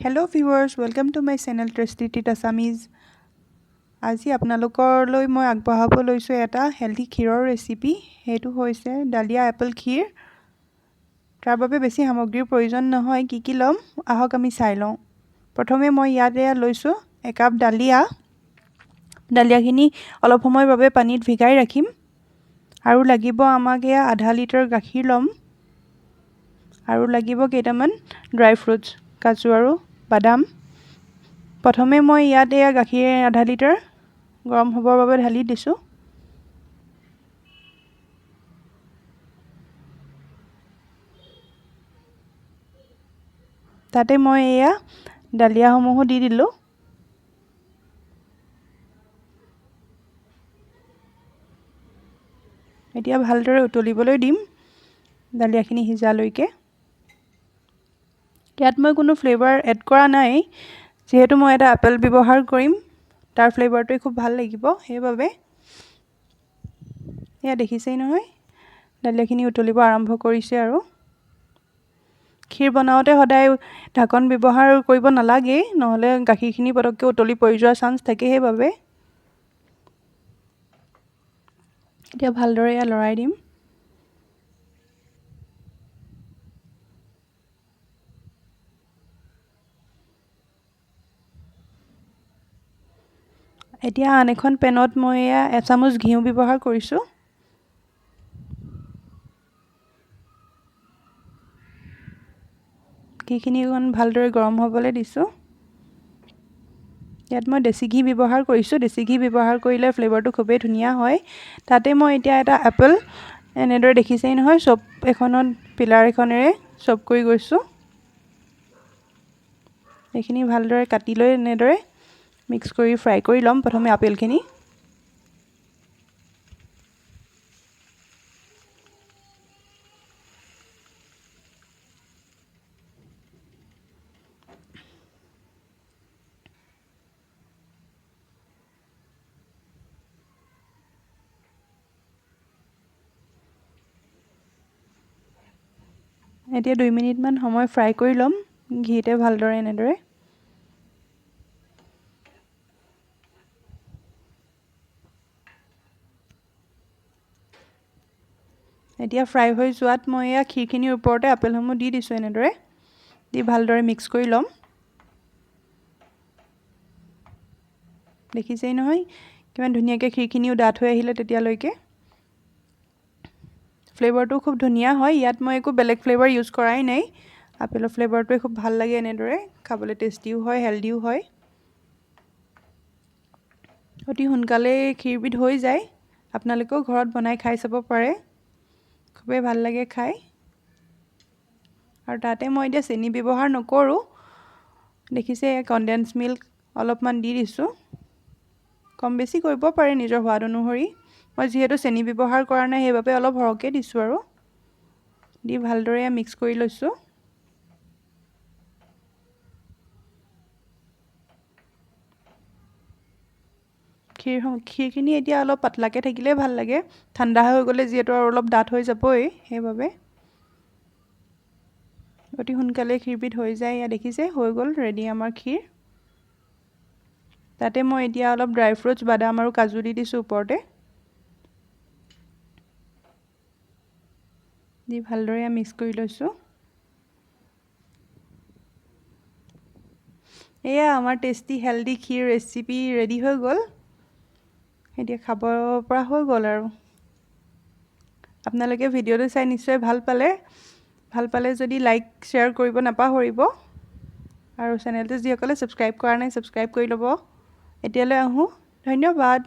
Hello viewers, welcome to my channel Tasty Treat Assamese. আজি আপোনালোকৰলৈ মই আগবঢ়াব লৈছো এটা হেলদি ক্ষীৰৰ ৰেচিপি। হেতু হৈছে ডালিয়া এপল ক্ষীৰ। তাৰ বাবে বেছি সামগ্ৰীৰ প্ৰয়োজন নহয়। কি লম আহক আমি চাই লওঁ। প্ৰথমে মই ইয়াতে লৈছো 1 কাপ ডালিয়া। ডালিয়াখিনি অলপ সময়ৰ বাবে পানীত ভিগাই ৰাখিম। আৰু লাগিব আমাক আধা লিটাৰ গাখীৰ লম। আৰু লাগিব কেইটামান ড্ৰাই ফ্ৰুটছ, কাজু আৰু বাদাম। প্ৰথমে মই ইয়াতে গাখীৰ আধা লিটাৰ গৰম হ'বৰ বাবে ঢালি দিছো। তাতে মই ডালিয়া সমূহ দি দিলো। এতিয়া ভালদৰে উতলিবলৈ দিম ডালিয়াখিনি সিজালৈকে। ইয়াত মই কোনো ফ্লেভাৰ এড কৰা নাই, যেহেতু মই এটা আপেল ব্যৱহাৰ কৰিম। তাৰ ফ্লেভাৰটো খুব ভাল লাগিব, সেইবাবে দেখিছেই নহয় ডালিয়াখিনি উতলিব আৰম্ভ কৰিছে। আৰু ক্ষীৰ বনাওতে সদায় ঢাকন ব্যৱহাৰ কৰিব নালাগে, নহলে গাখীৰখিনি পটককৈ উতলি পৰি যোৱাৰ চান্স থাকে। সেইবাবে এতিয়া ভালদৰে লৰাই দিম। এতিয়া আন এখন পেনত মই 1 চামুচ ঘিউ ব্যৱহাৰ কৰিছো। ঘিখিনি ভালদৰে গৰম হ'বলৈ দিছো। ইয়াত মই দেশী ঘি ব্যৱহাৰ কৰিছো। দেশী ঘি ব্যৱহাৰ কৰিলে ফ্লেভাৰটো খুবেই ধুনীয়া হয়। তাতে মই এতিয়া এটা আপেল এনেদৰে দেখিছেই নহয় চপ এখনত পিলাৰ এখনেৰে চপ কৰি গৈছো। এইখিনি ভালদৰে কাটি লৈ এনেদৰে মিক্স কৰি ফ্ৰাই কৰি লম প্ৰথমে আপেলখিনি। এতিয়া 2 মিনিট মান সময় ফ্ৰাই কৰি লম ঘিতে ভালদৰে এনেদৰে। এতিয়া ফ্ৰাই হৈ যোৱাত মই ক্ষীৰখিনিৰ ওপৰতে আপেলসমূহ দি দিছো। এনেদৰে দি ভালদৰে মিক্স কৰি লম। দেখিছেই নহয় কিমান ধুনীয়াকৈ ক্ষীৰখিনিও ডাঠ হৈ আহিলে। তেতিয়ালৈকে ফ্লেভাৰটো খুব ধুনীয়া হয়। ইয়াত মই একো বেলেগ ফ্লেভাৰ ইউজ কৰাই নাই। আপেলৰ ফ্লেভাৰটোৱে খুব ভাল লাগে। এনেদৰে খাবলৈ টেষ্টিও হয়, হেলদিও হয়। অতি সোনকালে ক্ষীৰবিধ হৈ যায়। আপোনালোকেও ঘৰত বনাই খাই চাব পাৰে, খুবেই ভাল লাগে খাই। আৰু তাতে মই এতিয়া চেনি ব্যৱহাৰ নকৰো। দেখিছে কনডেন্স মিল্ক অলপমান দি দিছো। কম বেছি কৰিব পাৰে নিজৰ সোৱাদ অনুসৰি। মই যেহেতু চেনি ব্যৱহাৰ কৰা নাই সেইবাবে অলপ সৰহকৈ দিছো। আৰু দি ভালদৰে মিক্স কৰি লৈছো। ক্ষীৰখিনি এতিয়া অলপ পাতলাকৈ থাকিলে ভাল লাগে। ঠাণ্ডা হৈ গ'লে যিহেতু আৰু অলপ ডাঠ হৈ যাবই, সেইবাবে অতি সোনকালে ক্ষীৰবিধ হৈ যায়। দেখিছে হৈ গ'ল ৰেডি আমাৰ ক্ষীৰ। তাতে মই এতিয়া অলপ ড্ৰাই ফ্ৰুটছ, বাদাম আৰু কাজু দি দিছো ওপৰতে। দি ভালদৰে মিক্স কৰি লৈছো। আমাৰ টেষ্টি হেলদি ক্ষীৰ ৰেচিপি ৰেডি হৈ গ'ল। এতিয়া খাব পৰা হৈ গ'ল। আৰু আপোনালোকে ভিডিঅ'টো চাই নিশ্চয় ভাল পালে যদি লাইক শ্বেয়াৰ কৰিব নাপাহৰিব। আৰু চেনেলটো যিসকলে ছাবস্ক্ৰাইব কৰা নাই ছাবস্ক্ৰাইব কৰি ল'ব। এতিয়ালৈ আহোঁ, ধন্যবাদ।